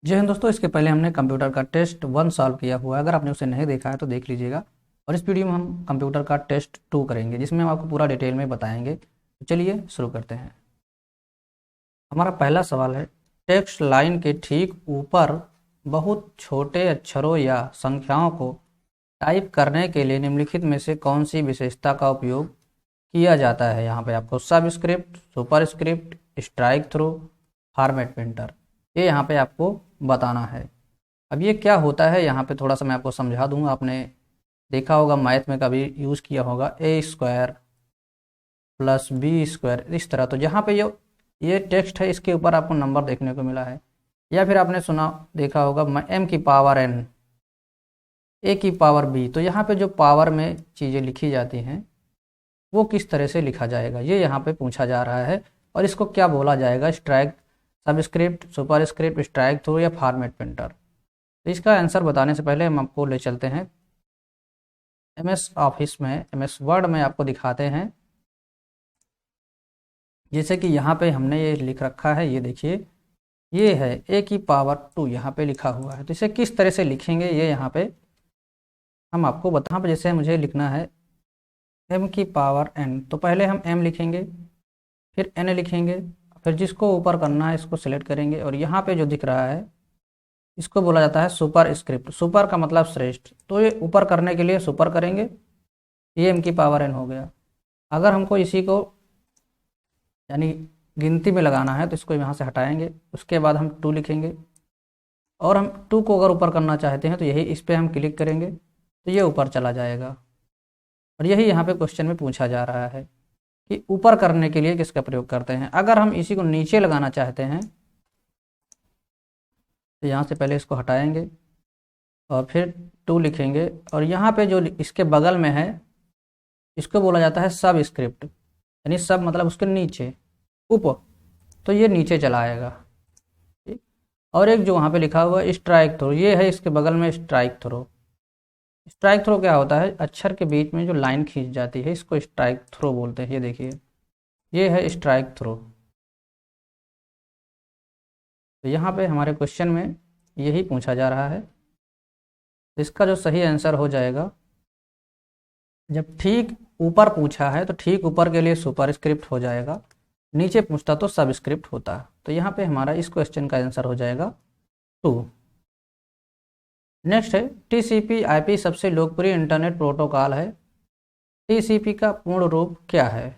जी हाँ दोस्तों, इसके पहले हमने कंप्यूटर का टेस्ट 1 सॉल्व किया हुआ है। अगर आपने उसे नहीं देखा है तो देख लीजिएगा। और इस वीडियो में हम कंप्यूटर का टेस्ट 2 करेंगे, जिसमें हम आपको पूरा डिटेल में बताएंगे। तो चलिए शुरू करते हैं। हमारा पहला सवाल है, टेक्स्ट लाइन के ठीक ऊपर बहुत छोटे अक्षरों या संख्याओं को टाइप करने के लिए निम्नलिखित में से कौन सी विशेषता का उपयोग किया जाता है। यहाँ पे आपको subscript, superscript, strike through, format printer, ये यहाँ पे आपको बताना है। अब ये क्या होता है, यहाँ पे थोड़ा सा मैं आपको समझा दूंगा। आपने देखा होगा मैथ में, कभी यूज़ किया होगा ए स्क्वायर प्लस बी स्क्वायर, इस तरह। तो जहाँ पे ये टेक्स्ट है, इसके ऊपर आपको नंबर देखने को मिला है। या फिर आपने सुना देखा होगा एम की पावर एन, ए की पावर बी। तो यहाँ पे जो पावर में चीज़ें लिखी जाती हैं वो किस तरह से लिखा जाएगा, ये यहाँ पे पूछा जा रहा है। और इसको क्या बोला जाएगा, strike, subscript, superscript, strike through या फॉर्मेट प्रिंटर। तो इसका आंसर बताने से पहले हम आपको ले चलते हैं एमएस ऑफिस में, एमएस वर्ड में आपको दिखाते हैं। जैसे कि यहाँ पे हमने ये लिख रखा है, ये देखिए, ये है ए की पावर 2 यहाँ पे लिखा हुआ है। तो इसे किस तरह से लिखेंगे ये यहाँ पे हम आपको यहाँ पे जैसे मुझे लिखना है एम की पावर एन, तो पहले हम एम लिखेंगे, फिर एन लिखेंगे, फिर जिसको ऊपर करना है इसको सिलेक्ट करेंगे। और यहाँ पे जो दिख रहा है इसको बोला जाता है सुपर स्क्रिप्ट। सुपर का मतलब श्रेष्ठ, तो ये ऊपर करने के लिए सुपर करेंगे, ये एम की पावर एन हो गया। अगर हमको इसी को यानी गिनती में लगाना है तो इसको यहाँ से हटाएंगे, उसके बाद हम 2 लिखेंगे। और हम 2 को अगर ऊपर करना चाहते हैं तो यही इस पर हम क्लिक करेंगे तो ये ऊपर चला जाएगा। और यही यहाँ पे क्वेश्चन में पूछा जा रहा है कि ऊपर करने के लिए किसका प्रयोग करते हैं। अगर हम इसी को नीचे लगाना चाहते हैं तो यहाँ से पहले इसको हटाएंगे और फिर 2 लिखेंगे। और यहाँ पे जो इसके बगल में है इसको बोला जाता है सब स्क्रिप्ट, यानी सब मतलब उसके नीचे, ऊपर, तो ये नीचे चला आएगा। ठीक। और एक जो वहाँ पे लिखा हुआ है स्ट्राइक थ्रो, ये है इसके बगल में स्ट्राइक थ्रो। स्ट्राइक थ्रो क्या होता है, अक्षर के बीच में जो लाइन खींच जाती है इसको स्ट्राइक थ्रो बोलते हैं। ये देखिए, ये है स्ट्राइक थ्रो। तो यहाँ पे हमारे क्वेश्चन में यही पूछा जा रहा है। तो इसका जो सही आंसर हो जाएगा, जब ठीक ऊपर पूछा है तो ठीक ऊपर के लिए सुपर स्क्रिप्ट हो जाएगा, नीचे पूछता तो सब स्क्रिप्ट होता। तो यहाँ पे हमारा इस क्वेश्चन का आंसर हो जाएगा 2। नेक्स्ट है, टीसीपी आईपी सबसे लोकप्रिय इंटरनेट प्रोटोकॉल है। टीसीपी का पूर्ण रूप क्या है।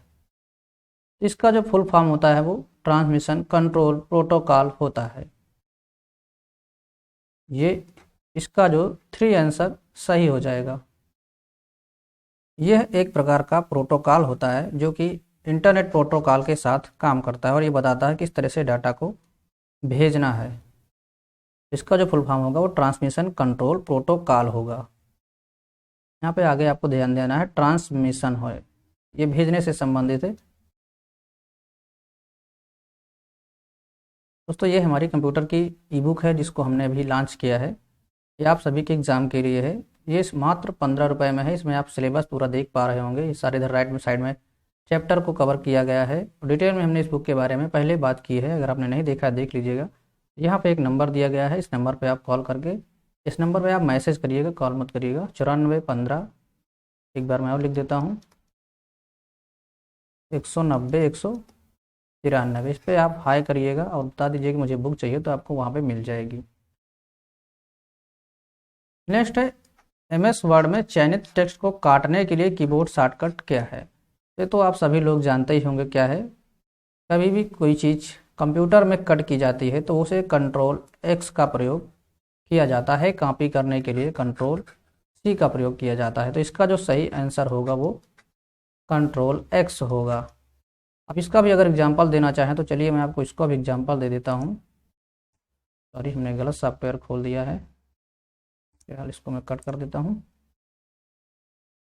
इसका जो फुल फॉर्म होता है वो ट्रांसमिशन कंट्रोल प्रोटोकॉल होता है। ये इसका जो 3 आंसर सही हो जाएगा। यह एक प्रकार का प्रोटोकॉल होता है जो कि इंटरनेट प्रोटोकॉल के साथ काम करता है और ये बताता है किस तरह से डाटा को भेजना है। इसका जो फुल फॉर्म होगा वो ट्रांसमिशन कंट्रोल प्रोटोकॉल होगा। यहाँ पे आगे आपको ध्यान देना है, ट्रांसमिशन हो, ये भेजने से संबंधित है। दोस्तों ये हमारी कंप्यूटर की ई बुक है जिसको हमने अभी लॉन्च किया है। ये आप सभी के एग्ज़ाम के लिए है। ये मात्र 15 रुपये में है। इसमें आप सिलेबस पूरा देख पा रहे होंगे। ये सारे इधर राइट में साइड में चैप्टर को कवर किया गया है। डिटेल में हमने इस बुक के बारे में पहले बात की है, अगर आपने नहीं देखा है देख लीजिएगा। यहाँ पे एक नंबर दिया गया है, इस नंबर पे आप कॉल करके, इस नंबर पे आप मैसेज करिएगा, कॉल मत करिएगा। 9415, एक बार मैं और लिख देता हूँ, 190 193, इस पर आप हाई करिएगा और बता दीजिए कि मुझे बुक चाहिए, तो आपको वहाँ पर मिल जाएगी। नेक्स्ट है, एमएस वर्ड में चयनित टेक्स्ट को काटने के लिए कीबोर्ड शॉर्टकट क्या है। ये तो आप सभी लोग जानते ही होंगे क्या है। कभी भी कोई चीज़ कंप्यूटर में कट की जाती है तो उसे कंट्रोल एक्स का प्रयोग किया जाता है, कॉपी करने के लिए कंट्रोल सी का प्रयोग किया जाता है। तो इसका जो सही आंसर होगा वो कंट्रोल एक्स होगा। अब इसका भी अगर एग्जांपल देना चाहें तो चलिए मैं आपको इसका भी एग्जांपल दे देता हूँ। सॉरी, हमने गलत सॉफ्टवेयर खोल दिया है। फिलहाल इसको मैं कट कर देता हूँ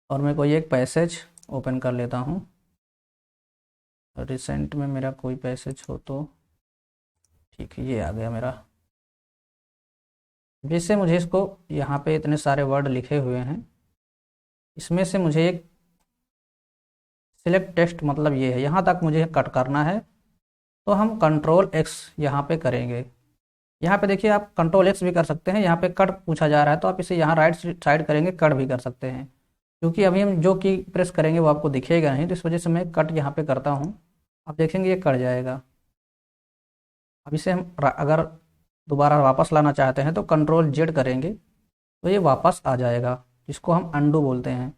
और मैं कोई एक पैसेज ओपन कर लेता हूँ। रिसेंट में मेरा कोई पैसेज हो तो ठीक है, ये आ गया मेरा। जैसे मुझे इसको, यहाँ पे इतने सारे वर्ड लिखे हुए हैं, इसमें से मुझे एक सिलेक्ट टेक्स्ट, मतलब ये है, यहाँ तक मुझे कट करना है। तो हम कंट्रोल एक्स यहाँ पे करेंगे। यहाँ पे देखिए आप कंट्रोल एक्स भी कर सकते हैं, यहाँ पे कट पूछा जा रहा है तो आप इसे यहाँ राइट साइड करेंगे कट भी कर सकते हैं, क्योंकि अभी हम जो की प्रेस करेंगे वो आपको दिखेगा नहीं, तो इस वजह से मैं कट यहाँ पे करता हूँ। आप देखेंगे ये कट जाएगा। अब इसे हम अगर दोबारा वापस लाना चाहते हैं तो कंट्रोल जेड करेंगे तो ये वापस आ जाएगा, जिसको हम अंडू बोलते हैं।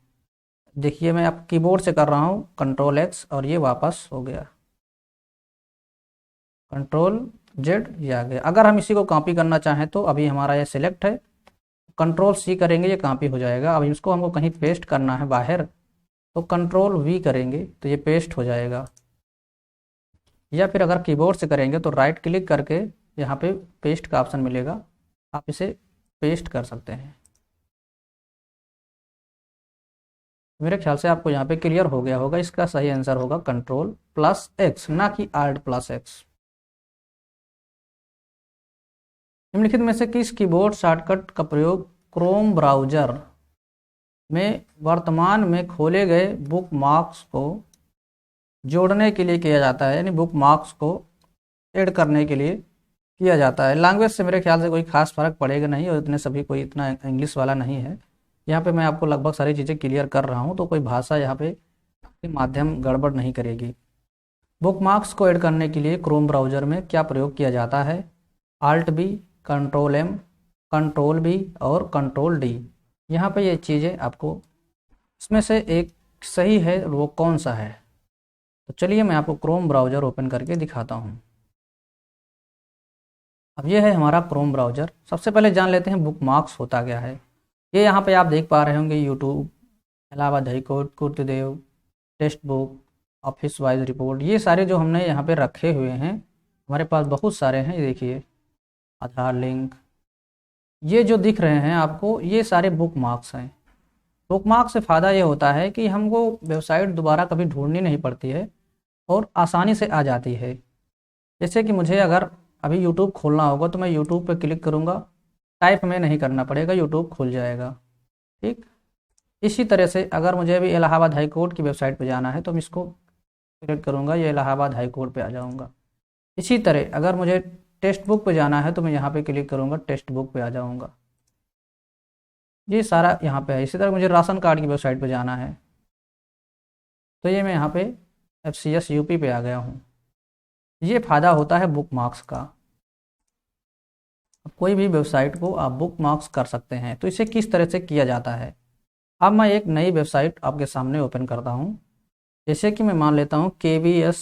देखिए मैं अब कीबोर्ड से कर रहा हूँ कंट्रोल एक्स और ये वापस हो गया, कंट्रोल जेड ये आ गया। अगर हम इसी को कॉपी करना चाहें तो अभी हमारा ये सिलेक्ट है, कंट्रोल सी करेंगे ये कॉपी हो जाएगा। अब इसको हमको कहीं पेस्ट करना है बाहर तो कंट्रोल वी करेंगे तो ये पेस्ट हो जाएगा, या फिर अगर कीबोर्ड से करेंगे तो राइट क्लिक करके यहाँ पे पेस्ट का ऑप्शन मिलेगा, आप इसे पेस्ट कर सकते हैं। मेरे ख्याल से आपको यहाँ पे क्लियर हो गया होगा। इसका सही आंसर होगा कंट्रोल प्लस एक्स, ना कि आल्ट प्लस एक्स। निम्नलिखित में से किस कीबोर्ड शॉर्टकट का प्रयोग क्रोम ब्राउज़र में वर्तमान में खोले गए बुकमार्क्स को जोड़ने के लिए किया जाता है, यानी बुकमार्क्स को ऐड करने के लिए किया जाता है। लैंग्वेज से मेरे ख्याल से कोई खास फर्क पड़ेगा नहीं, और इतने सभी कोई इतना इंग्लिश वाला नहीं है। यहाँ पे मैं आपको लगभग सारी चीज़ें क्लियर कर रहा हूँ, तो कोई भाषा यहाँ पे माध्यम गड़बड़ नहीं करेगी। बुकमार्क्स को ऐड करने के लिए क्रोम ब्राउज़र में क्या प्रयोग किया जाता है? Alt B, control M, control B और कंट्रोल डी। यहाँ पे ये चीज़ें आपको इसमें से एक सही है, वो कौन सा है? तो चलिए मैं आपको क्रोम ब्राउज़र ओपन करके दिखाता हूँ। अब ये है हमारा क्रोम ब्राउज़र। सबसे पहले जान लेते हैं बुकमार्क्स होता क्या है। ये यहाँ पे आप देख पा रहे होंगे यूट्यूब, इलाहाबाद हाई कोर्ट, कुर्तदेव, text book, office wise report, ये सारे जो हमने यहाँ पे रखे हुए हैं, हमारे पास बहुत सारे हैं। ये देखिए आधार लिंक, ये जो दिख रहे हैं आपको, ये सारे बुकमार्क्स हैं। बुकमार्क से फ़ायदा ये होता है कि हमको वेबसाइट दोबारा कभी ढूंढनी नहीं पड़ती है और आसानी से आ जाती है। जैसे कि मुझे अगर अभी यूट्यूब खोलना होगा तो मैं यूट्यूब पर क्लिक करूँगा, टाइप में नहीं करना पड़ेगा, यूट्यूब खुल जाएगा। ठीक इसी तरह से अगर मुझे अभी इलाहाबाद हाई कोर्ट की वेबसाइट पर जाना है तो मैं इसको क्लिक करूँगा, ये इलाहाबाद हाई कोर्ट पर आ जाऊँगा। इसी तरह अगर मुझे टेक्स्ट बुक पे जाना है तो मैं यहाँ पे क्लिक करूँगा, टेक्स्ट बुक पे आ जाऊँगा। ये सारा यहाँ पे है। इसी तरह मुझे राशन कार्ड की वेबसाइट पे जाना है तो ये मैं यहाँ पे FCS UP पे आ गया हूँ। ये फ़ायदा होता है बुकमार्क्स का। अब कोई भी वेबसाइट को आप बुकमार्क्स कर सकते हैं। तो इसे किस तरह से किया जाता है? अब मैं एक नई वेबसाइट आपके सामने ओपन करता हूँ। जैसे कि मैं मान लेता हूँ KVS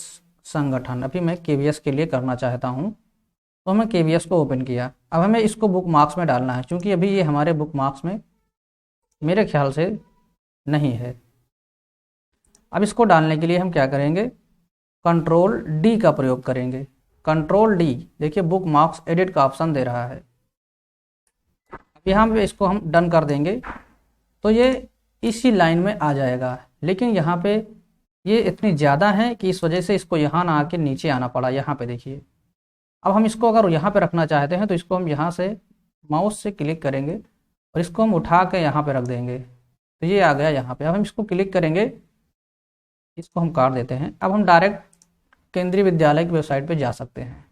संगठन, अभी मैं KVS के लिए करना चाहता हूँ तो हमें KVS को ओपन किया। अब हमें इसको बुकमार्क्स में डालना है, क्योंकि अभी ये हमारे बुकमार्क्स में मेरे ख्याल से नहीं है। अब इसको डालने के लिए हम क्या करेंगे? कंट्रोल D का प्रयोग करेंगे। कंट्रोल D, देखिए बुकमार्क्स एडिट का ऑप्शन दे रहा है। अब यहाँ पे इसको हम डन कर देंगे तो ये इसी लाइन में आ जाएगा, लेकिन यहाँ पे ये इतनी ज़्यादा है कि इस वजह से इसको यहाँ ना आके नीचे आना पड़ा। यहाँ पे देखिए, अब हम इसको अगर यहाँ पे रखना चाहते हैं तो इसको हम यहाँ से माउस से क्लिक करेंगे और इसको हम उठा के यहाँ पे रख देंगे तो ये आ गया यहाँ पे। अब हम इसको क्लिक करेंगे, इसको हम काट देते हैं। अब हम डायरेक्ट केंद्रीय विद्यालय की वेबसाइट पे जा सकते हैं।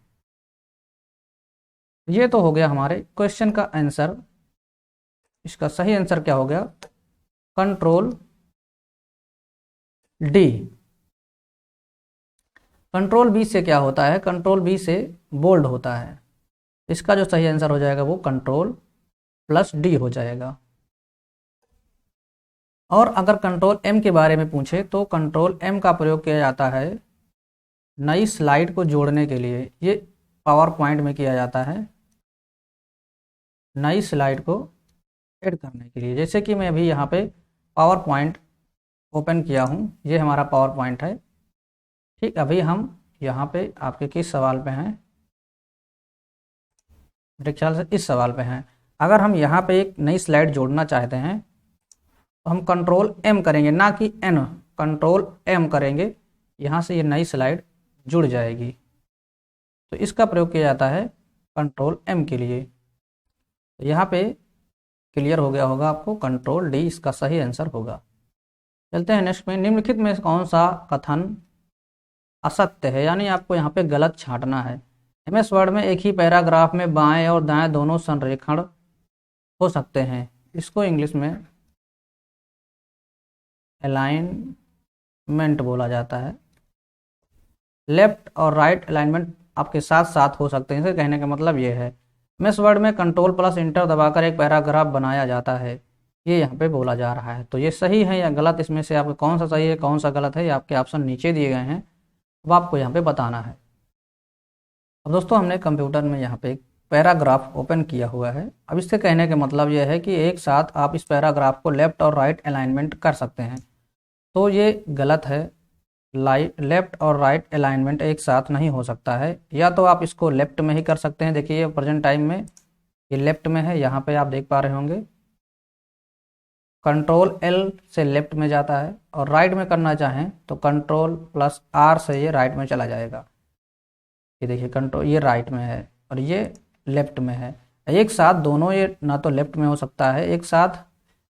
ये तो हो गया हमारे क्वेश्चन का आंसर। इसका सही आंसर क्या हो गया? Control D। कंट्रोल B से क्या होता है? कंट्रोल B से बोल्ड होता है। इसका जो सही आंसर हो जाएगा वो कंट्रोल प्लस D हो जाएगा। और अगर कंट्रोल M के बारे में पूछे तो कंट्रोल M का प्रयोग किया जाता है नई स्लाइड को जोड़ने के लिए। ये पावर पॉइंट में किया जाता है नई स्लाइड को ऐड करने के लिए। जैसे कि मैं अभी यहाँ पे पावर पॉइंट ओपन किया हूँ, ये हमारा पावर पॉइंट है। ठीक, अभी हम यहाँ पे आपके किस सवाल पे हैं? मेरे ख्याल से इस सवाल पे हैं। अगर हम यहाँ पे एक नई स्लाइड जोड़ना चाहते हैं तो हम कंट्रोल M करेंगे, ना कि N, कंट्रोल M करेंगे। यहाँ से ये नई स्लाइड जुड़ जाएगी। तो इसका प्रयोग किया जाता है कंट्रोल M के लिए। तो यहाँ पे क्लियर हो गया होगा आपको, कंट्रोल D इसका सही आंसर होगा। चलते हैं नेक्स्ट में। निम्नलिखित में कौन सा कथन असत्य है? यानी आपको यहाँ पे गलत छांटना है। MS वर्ड में एक ही पैराग्राफ में बाएं और दाएं दोनों संरेखण हो सकते हैं। इसको इंग्लिश में अलाइनमेंट बोला जाता है। लेफ्ट और राइट अलाइनमेंट आपके साथ साथ हो सकते हैं। इसे कहने का मतलब ये है MS वर्ड में कंट्रोल प्लस इंटर दबाकर एक पैराग्राफ बनाया जाता है, ये यहाँ पे बोला जा रहा है। तो ये सही है या गलत, इसमें से आपको कौन सा सही है कौन सा गलत है, ये आपके ऑप्शन नीचे दिए गए हैं, अब आपको यहाँ पे बताना है। अब दोस्तों हमने कंप्यूटर में यहाँ पे एक पैराग्राफ ओपन किया हुआ है। अब इससे कहने का मतलब यह है कि एक साथ आप इस पैराग्राफ को लेफ्ट और राइट अलाइनमेंट कर सकते हैं। तो ये गलत है। लेफ्ट और राइट अलाइनमेंट एक साथ नहीं हो सकता है। या तो आप इसको लेफ्ट में ही कर सकते हैं। देखिए प्रेजेंट टाइम में ये लेफ्ट में है, यहाँ पे आप देख पा रहे होंगे कंट्रोल L से लेफ्ट में जाता है, और राइट में करना चाहें तो कंट्रोल प्लस R से ये राइट में चला जाएगा। ये देखिए कंट्रोल, ये राइट में है और ये लेफ्ट में है। एक साथ दोनों ये ना तो लेफ्ट में हो सकता है एक साथ,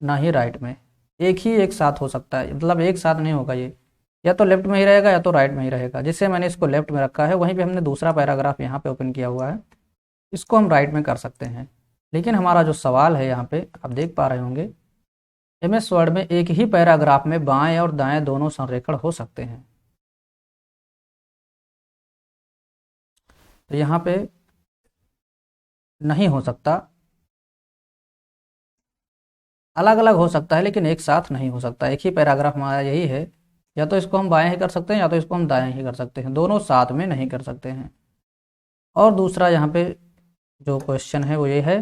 ना ही राइट में। एक ही एक साथ हो सकता है, मतलब एक साथ नहीं होगा ये, या तो लेफ्ट में ही रहेगा या तो राइट में ही रहेगा। जिससे मैंने इसको लेफ्ट में रखा है, वहीं पे हमने दूसरा पैराग्राफ यहाँ पे ओपन किया हुआ है, इसको हम राइट में कर सकते हैं। लेकिन हमारा जो सवाल है यहाँ पे आप देख पा रहे होंगे, MS वर्ड में एक ही पैराग्राफ में बाएं और दाएं दोनों संरेखण हो सकते हैं। तो यहाँ पे नहीं हो सकता, अलग अलग हो सकता है लेकिन एक साथ नहीं हो सकता। एक ही पैराग्राफ हमारा यही है, या तो इसको हम बाएं ही कर सकते हैं या तो इसको हम दाएं ही कर सकते हैं, दोनों साथ में नहीं कर सकते हैं। और दूसरा यहाँ पे जो क्वेश्चन है वो ये है,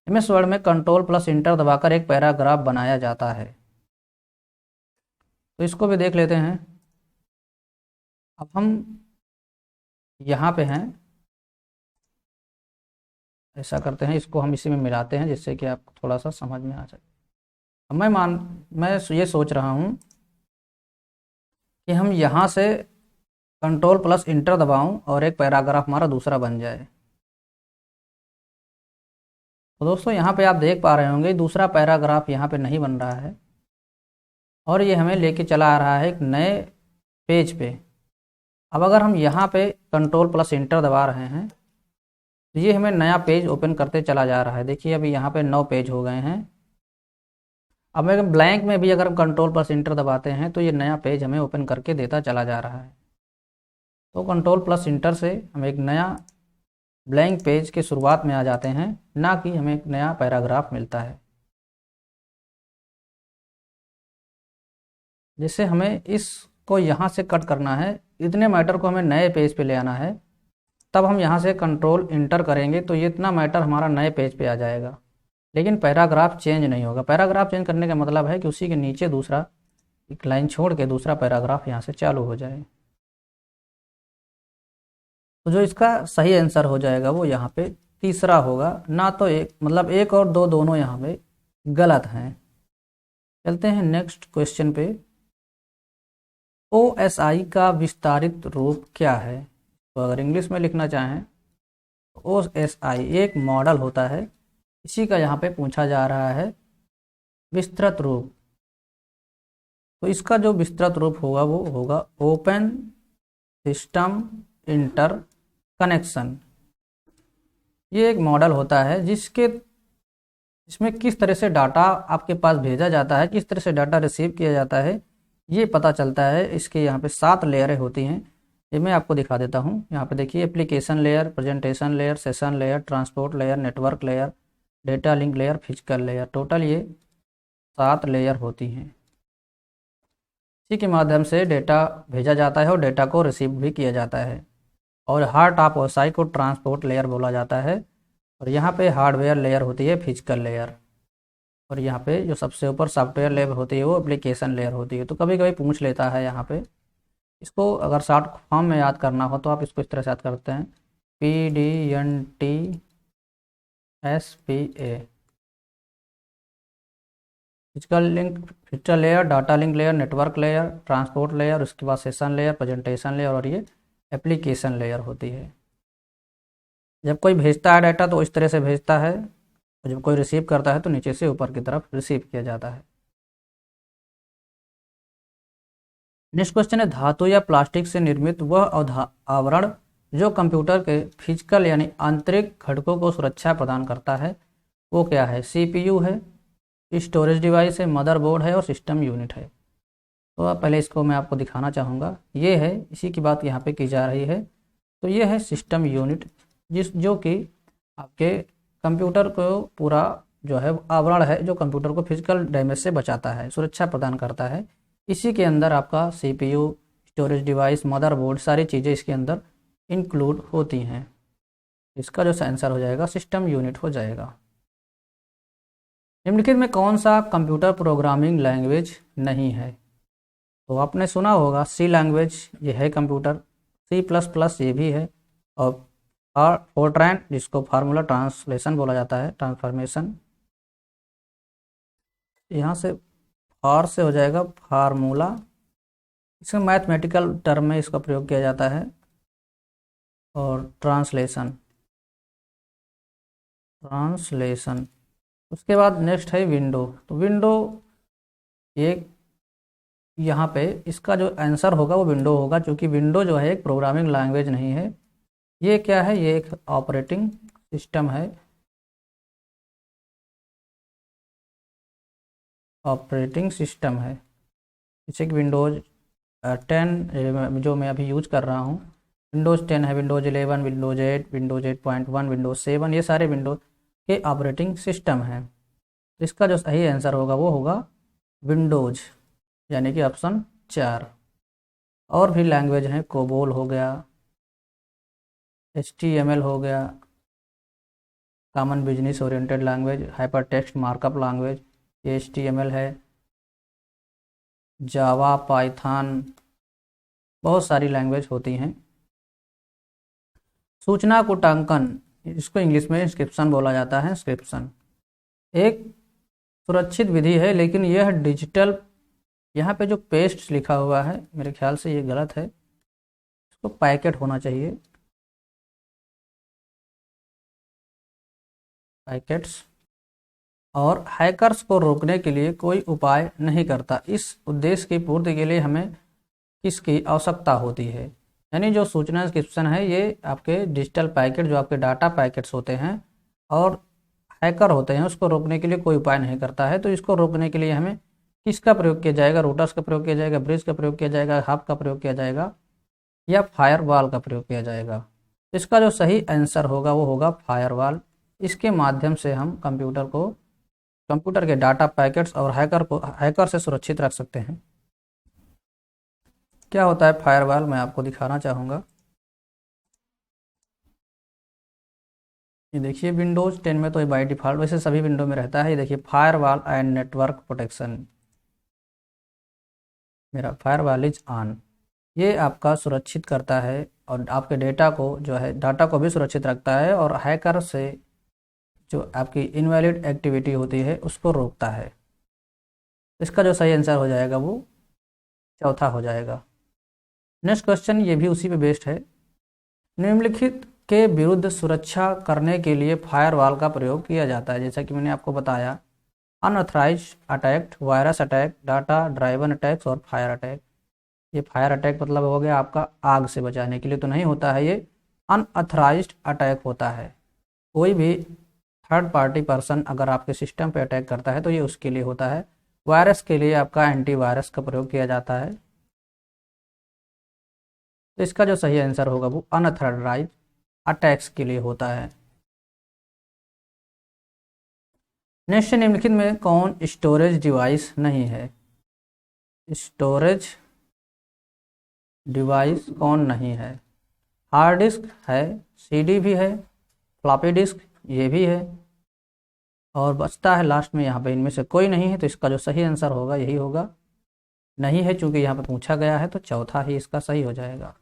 MS वर्ड में कंट्रोल प्लस इंटर दबाकर एक पैराग्राफ बनाया जाता है। तो इसको भी देख लेते हैं। अब हम यहाँ पे हैं, ऐसा करते हैं, इसको हम इसी में मिलाते हैं जिससे कि आपको थोड़ा सा समझ में आ जाए। अब मैं ये सोच रहा हूँ कि हम यहाँ से कंट्रोल प्लस इंटर दबाऊं और एक पैराग्राफ हमारा दूसरा बन जाए। तो दोस्तों यहाँ पे आप देख पा रहे होंगे दूसरा पैराग्राफ यहाँ पे नहीं बन रहा है, और ये हमें लेके चला आ रहा है एक नए पेज पे। अब अगर हम यहाँ पे कंट्रोल प्लस इंटर दबा रहे हैं तो ये हमें नया पेज ओपन करते चला जा रहा है। देखिए अभी यहाँ पे 9 पेज हो गए हैं। अब मैं ब्लैंक में भी अगर हम कंट्रोल प्लस इंटर दबाते हैं तो ये नया पेज हमें ओपन करके देता चला जा रहा है। तो कंट्रोल प्लस इंटर से हम एक नया ब्लैंक पेज के शुरुआत में आ जाते हैं, ना कि हमें एक नया पैराग्राफ मिलता है। जिससे हमें इसको यहाँ से कट करना है, इतने मैटर को हमें नए पेज पे ले आना है। तब हम यहाँ से कंट्रोल इंटर करेंगे तो ये इतना मैटर हमारा नए पेज पे आ जाएगा, लेकिन पैराग्राफ चेंज नहीं होगा। पैराग्राफ चेंज करने का मतलब है कि उसी के नीचे दूसरा एक लाइन छोड़ के दूसरा पैराग्राफ यहाँ से चालू हो जाए। तो जो इसका सही आंसर हो जाएगा वो यहाँ पे तीसरा होगा, ना तो एक, मतलब एक और दो दोनों यहाँ पे गलत हैं। चलते हैं नेक्स्ट क्वेश्चन पे। OSI का विस्तारित रूप क्या है? तो अगर इंग्लिश में लिखना चाहें तो OSI एक मॉडल होता है, इसी का यहाँ पे पूछा जा रहा है विस्तृत रूप। तो इसका जो विस्तृत रूप होगा वो होगा ओपन सिस्टम इंटर कनेक्शन। ये एक मॉडल होता है जिसमें किस तरह से डाटा आपके पास भेजा जाता है, किस तरह से डाटा रिसीव किया जाता है, ये पता चलता है। इसके यहाँ पे 7 लेयरें होती हैं। ये मैं आपको दिखा देता हूँ। यहाँ पे देखिए application layer, presentation layer, session layer, transport layer, network layer, data link layer, physical layer. Total ये 7 लेयर होती हैं। इसी के माध्यम से डेटा भेजा जाता है और डेटा को रिसीव भी किया जाता है। और हार्ट ऑफ OSI को ट्रांसपोर्ट लेयर बोला जाता है। और यहाँ पे हार्डवेयर लेयर होती है फिजिकल लेयर, और यहाँ पे जो सबसे ऊपर सॉफ्टवेयर लेयर होती है वो एप्लीकेशन लेयर होती है। तो कभी कभी पूछ लेता है यहाँ पे, इसको अगर शॉर्ट फॉर्म में याद करना हो तो आप इसको इस तरह से याद करते हैं PDNTSPA। Physical layer, data link layer, network layer, transport layer, उसके बाद सेशन लेयर, प्रेजेंटेशन लेयर, और ये एप्लीकेशन लेयर होती है। जब कोई भेजता है डाटा तो इस तरह से भेजता है, और जब कोई रिसीव करता है तो नीचे से ऊपर की तरफ रिसीव किया जाता है। नेक्स्ट क्वेश्चन है, धातु या प्लास्टिक से निर्मित वह आवरण जो कंप्यूटर के फिजिकल यानी आंतरिक घटकों को सुरक्षा प्रदान करता है वो क्या है? CPU है, स्टोरेज डिवाइस है, मदरबोर्ड है और सिस्टम यूनिट है। तो अब पहले इसको मैं आपको दिखाना चाहूँगा। ये है, इसी की बात यहाँ पे की जा रही है। तो ये है सिस्टम यूनिट, जो कि आपके कंप्यूटर को पूरा जो है आवरण है, जो कंप्यूटर को फिजिकल डैमेज से बचाता है, सुरक्षा प्रदान करता है। इसी के अंदर आपका CPU, स्टोरेज डिवाइस, मदरबोर्ड, सारी चीज़ें इसके अंदर इंक्लूड होती हैं। इसका जो आंसर हो जाएगा सिस्टम यूनिट हो जाएगा। निम्नलिखित में कौन सा कंप्यूटर प्रोग्रामिंग लैंग्वेज नहीं है? तो आपने सुना होगा C लैंग्वेज, ये है कंप्यूटर। C++ ये भी है। और फोरट्रैन, जिसको फार्मूला ट्रांसलेशन बोला जाता है, ट्रांसफॉर्मेशन। यहाँ से फार से हो जाएगा फार्मूला। इसमें मैथमेटिकल टर्म में इसका प्रयोग किया जाता है। और ट्रांसलेशन, उसके बाद नेक्स्ट है विंडो। तो विंडो एक, यहाँ पे इसका जो आंसर होगा वो विंडो होगा, क्योंकि विंडो जो है एक प्रोग्रामिंग लैंग्वेज नहीं है। ये क्या है? ये एक ऑपरेटिंग सिस्टम है। ऑपरेटिंग सिस्टम है, जैसे कि विंडोज़ 10 जो मैं अभी यूज कर रहा हूँ, विंडोज़ 10 है, विंडोज़ 11, विंडोज़ 8, विंडोज़ 8.1, विंडोज़ 7, ये सारे विंडोज़ के ऑपरेटिंग सिस्टम हैं। तो इसका जो सही आंसर होगा वो होगा विंडोज़, यानी कि ऑप्शन 4। और भी लैंग्वेज हैं, कोबोल हो गया, HTML हो गया, common business oriented language, hyper text markup language, ये HTML है, जावा, पाइथन, बहुत सारी लैंग्वेज होती हैं। सूचना कूटांकन, इसको इंग्लिश में इंस्क्रिप्शन बोला जाता है। इंस्क्रिप्शन एक सुरक्षित विधि है, लेकिन यह डिजिटल, यहाँ पे जो पेस्ट लिखा हुआ है मेरे ख्याल से ये गलत है, इसको पैकेट होना चाहिए, पैकेट्स। और हैकर्स को रोकने के लिए कोई उपाय नहीं करता। इस उद्देश्य की पूर्ति के लिए हमें किसकी आवश्यकता होती है? यानी जो सूचना इंस्क्रिप्शन है ये आपके डिजिटल पैकेट, जो आपके डाटा पैकेट्स होते हैं और हैकर होते हैं, उसको रोकने के लिए कोई उपाय नहीं करता है। तो इसको रोकने के लिए हमें किसका प्रयोग किया जाएगा? रूटर्स का प्रयोग किया जाएगा, ब्रिज का प्रयोग किया जाएगा, हब का प्रयोग किया जाएगा, या फायरवॉल का प्रयोग किया जाएगा? इसका जो सही आंसर होगा वो होगा फायरवॉल। इसके माध्यम से हम कंप्यूटर के डाटा पैकेट्स और हैकर से सुरक्षित रख सकते हैं। क्या होता है फायरवॉल, मैं आपको दिखाना चाहूँगा। ये देखिए विंडोज़ 10 में तो ये बाय डिफ़ॉल्ट, वैसे सभी विंडो में रहता है। ये देखिए फायरवॉल एंड नेटवर्क प्रोटेक्शन, मेरा फायरवॉल इज ऑन। ये आपका सुरक्षित करता है और आपके डाटा को भी सुरक्षित रखता है, और हैकर से जो आपकी इनवैलिड एक्टिविटी होती है उसको रोकता है। इसका जो सही आंसर हो जाएगा वो चौथा हो जाएगा। नेक्स्ट क्वेश्चन ये भी उसी पे बेस्ड है। निम्नलिखित के विरुद्ध सुरक्षा करने के लिए फायरवॉल का प्रयोग किया जाता है। जैसा कि मैंने आपको बताया, unauthorised attack, virus attack, data driven attacks और फायर अटैक। ये फायर अटैक मतलब हो गया आपका आग से बचाने के लिए तो नहीं होता है, ये अनऑथराइज्ड अटैक होता है। कोई भी थर्ड पार्टी पर्सन अगर आपके सिस्टम पे अटैक करता है तो ये उसके लिए होता है। वायरस के लिए आपका एंटीवायरस का प्रयोग किया जाता है। तो इसका जो सही आंसर होगा वो अनऑथराइज्ड अटैक्स के लिए होता है। नेक्स्ट, निम्नलिखित में कौन स्टोरेज डिवाइस नहीं है? स्टोरेज डिवाइस कौन नहीं है? हार्ड डिस्क है, CD भी है, फ्लॉपी डिस्क ये भी है, और बचता है लास्ट में यहाँ पे इनमें से कोई नहीं है। तो इसका जो सही आंसर होगा यही होगा, नहीं है, चूंकि यहाँ पे पूछा गया है तो चौथा ही इसका सही हो जाएगा।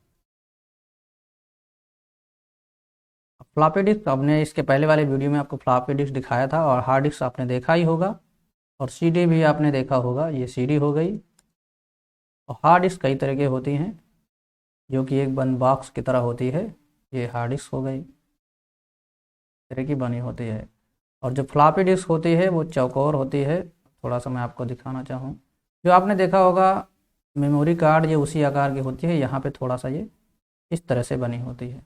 फ्लॉपी डिस्क, आपने इसके पहले वाले वीडियो में आपको फ्लॉपी डिस्क दिखाया था, और हार्ड डिस्क आपने देखा ही होगा, और CD भी आपने देखा होगा। ये CD हो गई। और हार्ड डिस्क कई तरह की होती हैं, जो कि एक बंद बॉक्स की तरह होती है, ये हार्ड डिस्क हो गई, तरह की बनी होती है। और जो फ्लॉपी डिस्क होती है वो चौकोर होती है। थोड़ा सा मैं आपको दिखाना चाहूँ, जो आपने देखा होगा मेमोरी कार्ड, ये उसी आकार की होती है। यहाँ पे थोड़ा सा ये इस तरह से बनी होती है।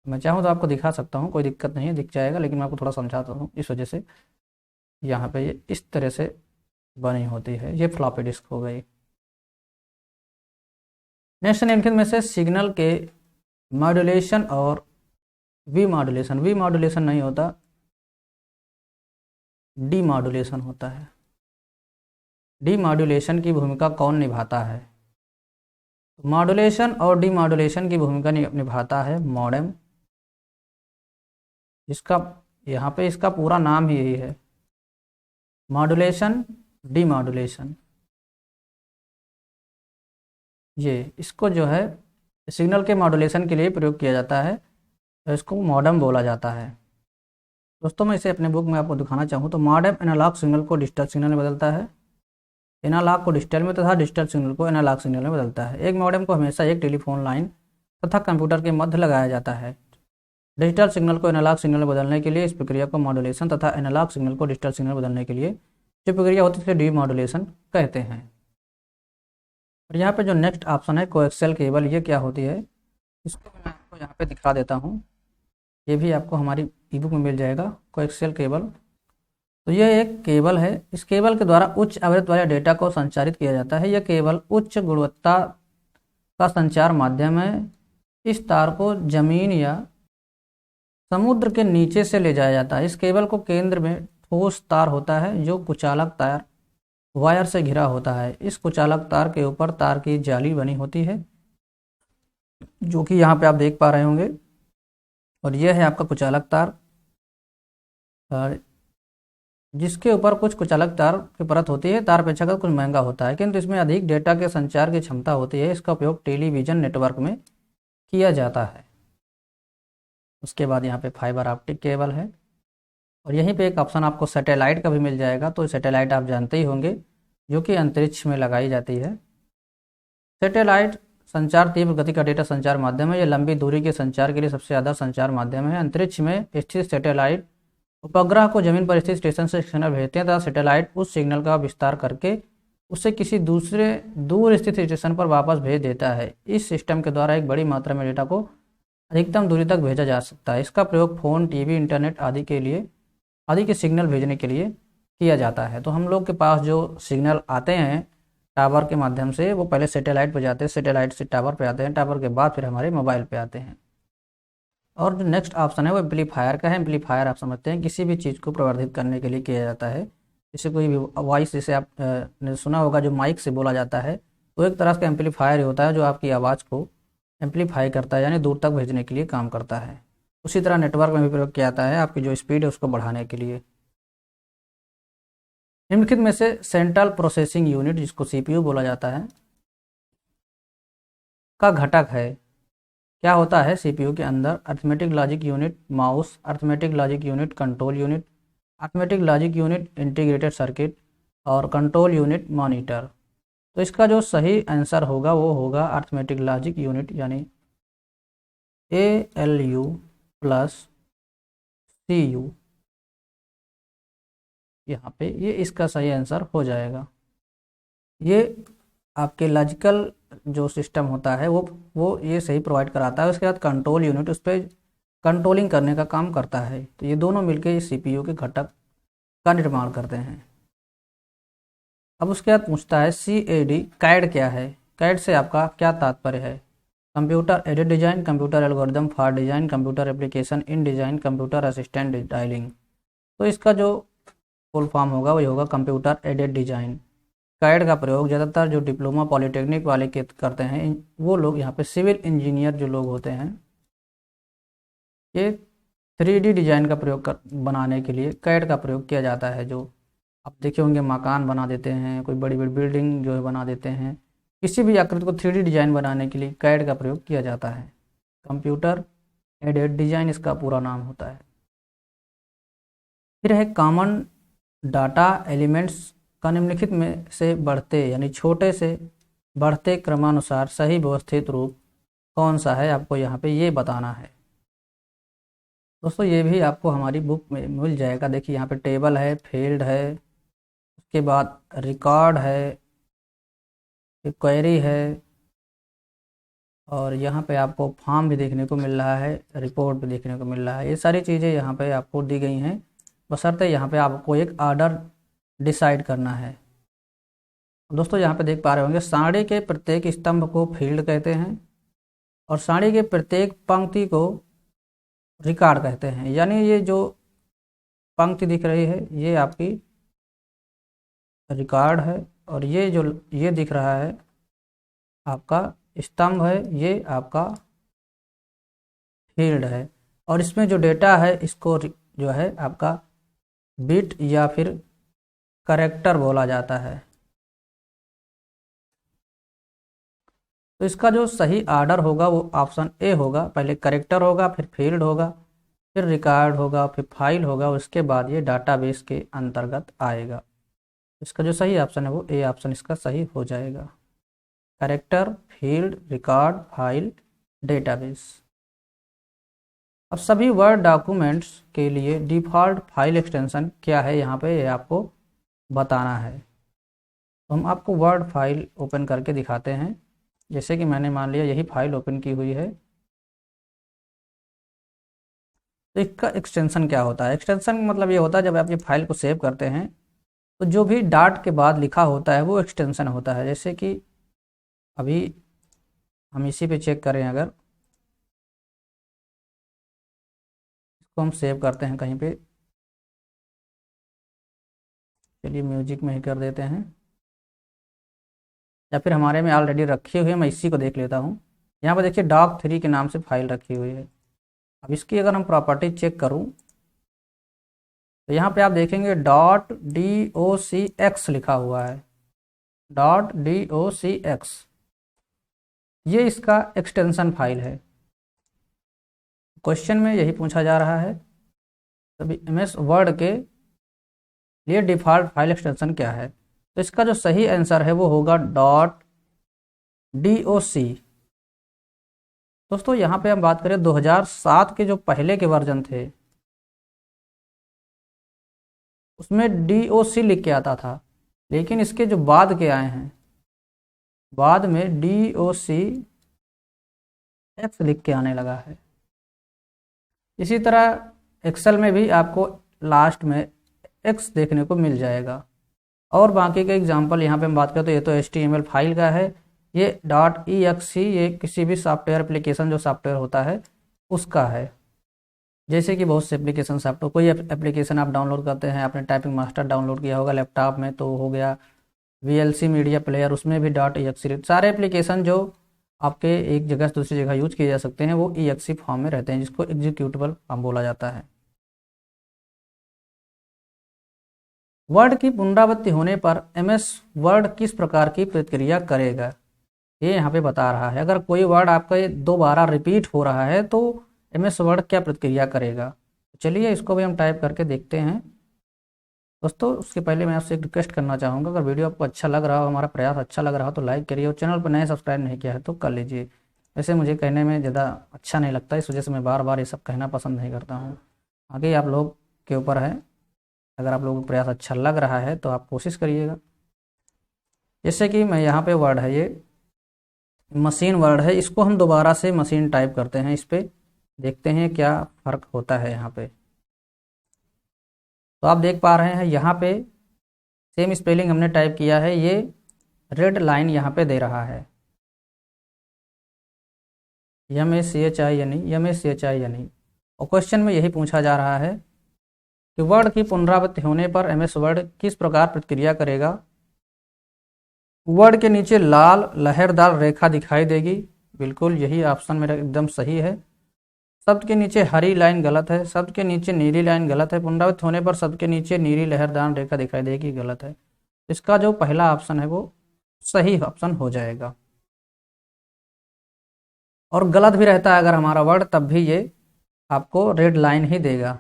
मैं चाहूँ तो आपको दिखा सकता हूँ, कोई दिक्कत नहीं है, दिख जाएगा, लेकिन मैं आपको थोड़ा समझाता हूँ इस वजह से। यहाँ पे ये इस तरह से बनी होती है, ये फ्लॉपी डिस्क हो गई। नेक्स्ट निम्नलिखित में से सिग्नल के मॉड्यूलेशन और वी मॉड्यूलेशन नहीं होता, डी मॉड्यूलेशन होता है। डी मॉड्यूलेशन की भूमिका कौन निभाता है? मॉड्यूलेशन और डी मॉड्यूलेशन की भूमिका निभाता है मॉडेम। इसका यहाँ पे इसका पूरा नाम ही यही है, मॉड्यूलेशन डी मॉड्यूलेशन। ये इसको जो है सिग्नल के मॉड्यूलेशन के लिए प्रयोग किया जाता है, तो इसको मॉडेम बोला जाता है। दोस्तों मैं इसे अपने बुक में आपको दिखाना चाहूँ तो मॉडेम एनालॉग सिग्नल को डिजिटल सिग्नल में बदलता है, एनालॉग को डिजिटल में तथा डिजिटल सिग्नल को एनालॉग सिग्नल में बदलता है। एक मॉडेम को हमेशा एक टेलीफोन लाइन तथा कंप्यूटर के मध्य लगाया जाता है। डिजिटल सिग्नल को एनालॉग सिग्नल में बदलने के लिए इस प्रक्रिया को मॉड्यूलेशन तथा एनालॉग सिग्नल को डिजिटल सिग्नल में बदलने के लिए जो प्रक्रिया होती है उसे डी मॉड्यूलेशन कहते हैं। और यहाँ पे जो नेक्स्ट ऑप्शन है कोएक्सियल केबल, ये क्या होती है इसको मैं आपको यहाँ पे दिखा देता हूँ। ये भी आपको हमारी ई बुक में मिल जाएगा, कोएक्सियल केबल। तो ये एक केबल है, इस केबल के द्वारा उच्च आवृत्ति वाले डेटा को संचारित किया जाता है। यह केबल उच्च गुणवत्ता का संचार माध्यम है। इस तार को जमीन या समुद्र के नीचे से ले जाया जाता है। इस केबल को केंद्र में ठोस तार होता है जो कुचालक तार वायर से घिरा होता है। इस कुचालक तार के ऊपर तार की जाली बनी होती है, जो कि यहाँ पे आप देख पा रहे होंगे। और यह है आपका कुचालक तार, जिसके ऊपर कुछ कुचालक तार की परत होती है। तार अपेक्षाकृत कुछ महंगा होता है, किंतु इसमें अधिक डेटा के संचार की क्षमता होती है। इसका उपयोग टेलीविजन नेटवर्क में किया जाता है। उसके बाद यहाँ पे फाइबर ऑप्टिक केबल है, और यहीं पे एक ऑप्शन आपको सैटेलाइट का भी मिल जाएगा। तो सैटेलाइट आप जानते ही होंगे, जो कि अंतरिक्ष में लगाई जाती है। सैटेलाइट संचार तीव्र गति का डेटा संचार माध्यम है। यह लंबी दूरी के संचार के लिए सबसे ज़्यादा संचार माध्यम है। अंतरिक्ष में स्थित सैटेलाइट उपग्रह को जमीन पर स्थित स्टेशन से सिग्नल भेजते हैं तथा सैटेलाइट उस सिग्नल का विस्तार करके उसे किसी दूसरे दूर स्थित स्टेशन पर वापस भेज देता है। इस सिस्टम के द्वारा एक बड़ी मात्रा में डेटा को अधिकतम दूरी तक भेजा जा सकता है। इसका प्रयोग फ़ोन, टीवी, इंटरनेट आदि के सिग्नल भेजने के लिए किया जाता है। तो हम लोग के पास जो सिग्नल आते हैं टावर के माध्यम से, वो पहले सैटेलाइट पर जाते हैं, सैटेलाइट से टावर पे आते हैं, टावर के बाद फिर हमारे मोबाइल पे आते हैं। और जो नेक्स्ट ऑप्शन है वो एम्पलीफायर का है। एम्पलीफायर आप समझते हैं किसी भी चीज़ को प्रवर्धित करने के लिए किया जाता है। जैसे कोई भी वॉइस, जैसे आप ने सुना होगा जो माइक से बोला जाता है, तो एक तरह का एम्पलीफायर होता है जो आपकी आवाज़ को एम्पलीफाई करता है, यानी दूर तक भेजने के लिए काम करता है। उसी तरह नेटवर्क में भी प्रयोग किया जाता है आपकी जो स्पीड है उसको बढ़ाने के लिए। निम्नलिखित में से सेंट्रल प्रोसेसिंग यूनिट, जिसको सीपीयू बोला जाता है, का घटक है। क्या होता है सीपीयू के अंदर? Arithmetic logic unit mouse, arithmetic logic unit control unit, arithmetic logic unit integrated circuit और कंट्रोल यूनिट मॉनिटर। तो इसका जो सही आंसर होगा वो होगा अर्थमेटिक लॉजिक यूनिट, यानी ALU प्लस CU। यहाँ पे ये इसका सही आंसर हो जाएगा। ये आपके लॉजिकल जो सिस्टम होता है वो ये सही प्रोवाइड कराता है। उसके बाद कंट्रोल यूनिट उस पर कंट्रोलिंग करने का काम करता है। तो ये दोनों मिलकर इस सीपीयू के घटक का निर्माण करते हैं। अब उसके बाद पूछता है CAD, कैड क्या है? कैड से आपका क्या तात्पर्य है? Computer aided design, computer algorithm for design, computer application in design, computer assistant dialling. तो इसका जो फुल फॉर्म होगा वही होगा कंप्यूटर एडेड डिजाइन। कैड का प्रयोग ज़्यादातर जो डिप्लोमा पॉलिटेक्निक वाले के करते हैं, वो लोग यहाँ पे सिविल इंजीनियर जो लोग होते हैं, ये 3D डिजाइन का प्रयोग बनाने के लिए कैड का प्रयोग किया जाता है। जो आप देखे होंगे मकान बना देते हैं, कोई बड़ी बड़ी बिल्डिंग जो है बना देते हैं, किसी भी आकृति को 3D डिजाइन बनाने के लिए कैड का प्रयोग किया जाता है। कंप्यूटर एडेड डिजाइन इसका पूरा नाम होता है। फिर है कॉमन डाटा एलिमेंट्स का निम्नलिखित में से बढ़ते यानी छोटे से बढ़ते क्रमानुसार सही व्यवस्थित रूप कौन सा है, आपको यहाँ पे ये बताना है। दोस्तों ये भी आपको हमारी बुक में मिल जाएगा। देखिए यहाँ पे टेबल है, फील्ड है, उसके बाद रिकॉर्ड है, क्वेरी है, और यहाँ पे आपको फॉर्म भी देखने को मिल रहा है, रिपोर्ट भी देखने को मिल रहा है। ये सारी चीज़ें यहाँ पे आपको दी गई हैं, बशर्ते यहाँ पे आपको एक ऑर्डर डिसाइड करना है। दोस्तों यहाँ पे देख पा रहे होंगे, सारणी के प्रत्येक स्तंभ को फील्ड कहते हैं और सारणी के प्रत्येक पंक्ति को रिकॉर्ड कहते हैं। यानी ये जो पंक्ति दिख रही है ये आपकी रिकॉर्ड है, और ये दिख रहा है आपका स्तंभ है, ये आपका फील्ड है। और इसमें जो डेटा है इसको जो है आपका बिट या फिर कैरेक्टर बोला जाता है। तो इसका जो सही ऑर्डर होगा वो ऑप्शन ए होगा। पहले कैरेक्टर होगा, फिर फील्ड होगा, फिर रिकॉर्ड होगा, फिर फाइल होगा, उसके बाद ये डाटाबेस के अंतर्गत आएगा। इसका जो सही ऑप्शन है वो ए ऑप्शन इसका सही हो जाएगा। Character, field, record, file, database. अब सभी वर्ड डॉक्यूमेंट्स के लिए डिफ़ॉल्ट फाइल एक्सटेंशन क्या है यहाँ पे ये आपको बताना है। तो हम आपको वर्ड फाइल ओपन करके दिखाते हैं। जैसे कि मैंने मान लिया यही फाइल ओपन की हुई है। तो इसका एक्सटेंशन क्या होता है? एक्सटेंशन मतलब ये होता है जब आप ये फाइल को सेव करते हैं तो जो भी डॉट के बाद लिखा होता है वो एक्सटेंशन होता है। जैसे कि अभी हम इसी पे चेक करें, अगर इसको हम सेव करते हैं कहीं पे, चलिए म्यूजिक में ही कर देते हैं, या फिर हमारे में ऑलरेडी रखी हुई है, मैं इसी को देख लेता हूँ। यहाँ पर देखिए doc3 के नाम से फाइल रखी हुई है। अब इसकी अगर हम प्रॉपर्टी चेक करूँ तो यहाँ पे आप देखेंगे .docx लिखा हुआ है, .docx, ये इसका एक्सटेंशन फाइल है। क्वेश्चन में यही पूछा जा रहा है तभी MS वर्ड के लिए डिफ़ॉल्ट फाइल एक्सटेंशन क्या है। तो इसका जो सही आंसर है वो होगा .doc। दोस्तों यहाँ पे हम बात करें 2007 के जो पहले के वर्जन थे उसमें DOC लिख के आता था, लेकिन इसके जो बाद के आए हैं बाद में DOCX लिख के आने लगा है। इसी तरह एक्सेल में भी आपको लास्ट में X देखने को मिल जाएगा। और बाकी के एग्जांपल यहाँ पे हम बात करें तो ये तो HTML फाइल का है, ये .exe ये किसी भी सॉफ्टवेयर एप्लीकेशन जो सॉफ्टवेयर होता है उसका है। जैसे कि बहुत से एप्लीकेशन सॉफ्टवेयर, कोई एप्लीकेशन आप डाउनलोड करते हैं, आपने टाइपिंग मास्टर डाउनलोड किया होगा लैपटॉप में तो हो गया, VLC मीडिया प्लेयर उसमें भी .exe, सारे एप्लीकेशन जो आपके एक जगह से दूसरी जगह यूज किए जा सकते हैं वो exe फॉर्म में रहते हैं, जिसको एग्जीक्यूटेबल फॉर्म बोला जाता है। वर्ड की पुनरावृत्ति होने पर MS वर्ड किस प्रकार की प्रतिक्रिया करेगा, ये यहाँ पे बता रहा है। अगर कोई वर्ड आपका ये दोबारा रिपीट हो रहा है तो MS वर्ड क्या प्रतिक्रिया करेगा। चलिए इसको भी हम टाइप करके देखते हैं। दोस्तों उसके पहले मैं आपसे एक रिक्वेस्ट करना चाहूँगा, अगर वीडियो आपको अच्छा लग रहा हो, हमारा प्रयास अच्छा लग रहा हो तो लाइक करिए, और चैनल पर नए सब्सक्राइब नहीं किया है तो कर लीजिए। वैसे मुझे कहने में ज़्यादा अच्छा नहीं लगता, इस वजह से मैं बार बार ये सब कहना पसंद नहीं करता हूँ। आगे आप लोग के ऊपर है, अगर आप लोगों को प्रयास अच्छा लग रहा है तो आप कोशिश करिएगा। जैसे कि मैं यहाँ पे वर्ड है, ये मशीन वर्ड है, इसको हम दोबारा से मशीन टाइप करते हैं, इस पर देखते हैं क्या फ़र्क होता है। यहाँ पे तो आप देख पा रहे हैं यहाँ पे सेम स्पेलिंग हमने टाइप किया है, ये रेड लाइन यहाँ पे दे रहा है, MACHINE। और क्वेश्चन में यही पूछा जा रहा है कि वर्ड की पुनरावृत्ति होने पर MS वर्ड किस प्रकार प्रतिक्रिया करेगा। वर्ड के नीचे लाल लहरदार रेखा दिखाई देगी, बिल्कुल यही ऑप्शन मेरा एकदम सही है। शब्द के नीचे हरी लाइन गलत है, शब्द के नीचे नीली लाइन गलत है, पुनरावृत्त होने पर शब्द के नीचे नीली लहरदार रेखा दिखाई देगी, गलत है। इसका जो पहला ऑप्शन है वो सही ऑप्शन हो जाएगा। और गलत भी रहता है अगर हमारा वर्ड तब भी ये आपको रेड लाइन ही देगा।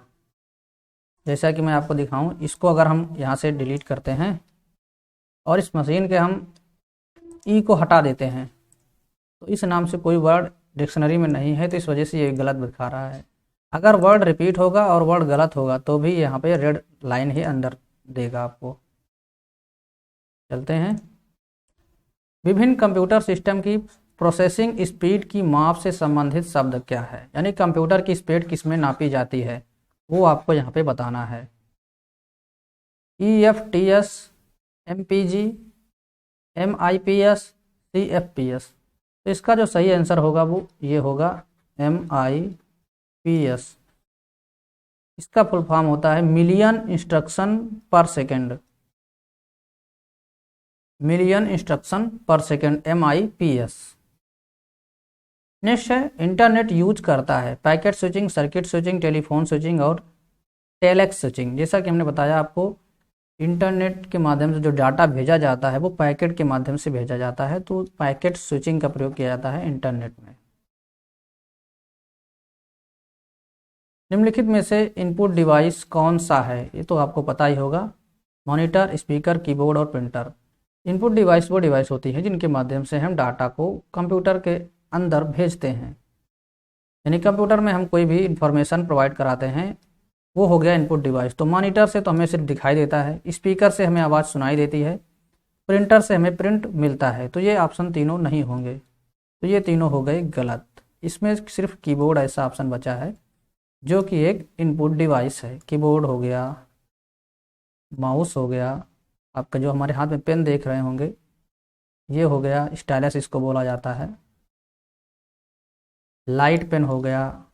जैसा कि मैं आपको दिखाऊं, इसको अगर हम यहाँ से डिलीट करते हैं और इस मशीन के हम ई को हटा देते हैं तो इस नाम से कोई वर्ड डिक्शनरी में नहीं है, तो इस वजह से ये गलत दिखा रहा है। अगर वर्ड रिपीट होगा और वर्ड गलत होगा तो भी यहाँ पे रेड लाइन ही अंदर देगा आपको। चलते हैं, विभिन्न कंप्यूटर सिस्टम की प्रोसेसिंग स्पीड की माप से संबंधित शब्द क्या है, यानी कंप्यूटर की स्पीड किस में नापी जाती है वो आपको यहाँ पे बताना है। EFTS, MPG, MIPS, CFPS। तो इसका जो सही आंसर होगा वो ये होगा MIPS। इसका फुल फॉर्म होता है मिलियन इंस्ट्रक्शन पर सेकेंड, मिलियन इंस्ट्रक्शन पर सेकेंड, MIPS। नेक्स्ट है इंटरनेट यूज करता है packet switching, circuit switching, telephone switching और टेलेक्स स्विचिंग। जैसा कि हमने बताया आपको, इंटरनेट के माध्यम से जो डाटा भेजा जाता है वो पैकेट के माध्यम से भेजा जाता है, तो पैकेट स्विचिंग का प्रयोग किया जाता है इंटरनेट में। निम्नलिखित में से इनपुट डिवाइस कौन सा है, ये तो आपको पता ही होगा, मॉनिटर, स्पीकर, कीबोर्ड और प्रिंटर। इनपुट डिवाइस वो डिवाइस होती है जिनके माध्यम से हम डाटा को कंप्यूटर के अंदर भेजते हैं, यानी कंप्यूटर में हम कोई भी इंफॉर्मेशन प्रोवाइड कराते हैं, वो हो गया इनपुट डिवाइस। तो मॉनिटर से तो हमें सिर्फ दिखाई देता है, स्पीकर से हमें आवाज़ सुनाई देती है, प्रिंटर से हमें प्रिंट मिलता है। तो ये ऑप्शन तीनों नहीं होंगे, तो ये तीनों हो गए गलत। इसमें सिर्फ कीबोर्ड ऐसा ऑप्शन बचा है जो कि एक इनपुट डिवाइस है। कीबोर्ड हो गया, माउस हो गया, आपका जो हमारे हाथ में पेन देख रहे होंगे ये हो गया, स्टाइलस इसको बोला जाता है, लाइट पेन हो गया,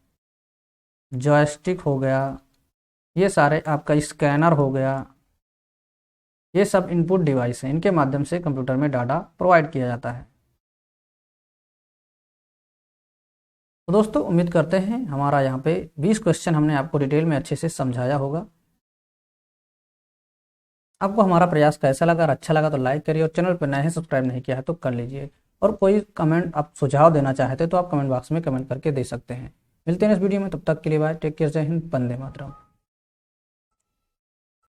जॉयस्टिक हो गया, ये सारे आपका स्कैनर हो गया, ये सब इनपुट डिवाइस हैं, इनके माध्यम से कंप्यूटर में डाटा प्रोवाइड किया जाता है। तो दोस्तों उम्मीद करते हैं हमारा यहाँ पे 20 क्वेश्चन हमने आपको डिटेल में अच्छे से समझाया होगा। आपको हमारा प्रयास कैसा लगा, अच्छा लगा तो लाइक करिए, और चैनल पर नए हैं सब्सक्राइब नहीं किया है तो कर लीजिए। और कोई कमेंट आप सुझाव देना चाहते तो आप कमेंट बॉक्स में कमेंट करके दे सकते हैं। मिलते हैं इस वीडियो में, तब तक के लिए बाय, टेक केयर, जय हिंद, वंदे मातरम।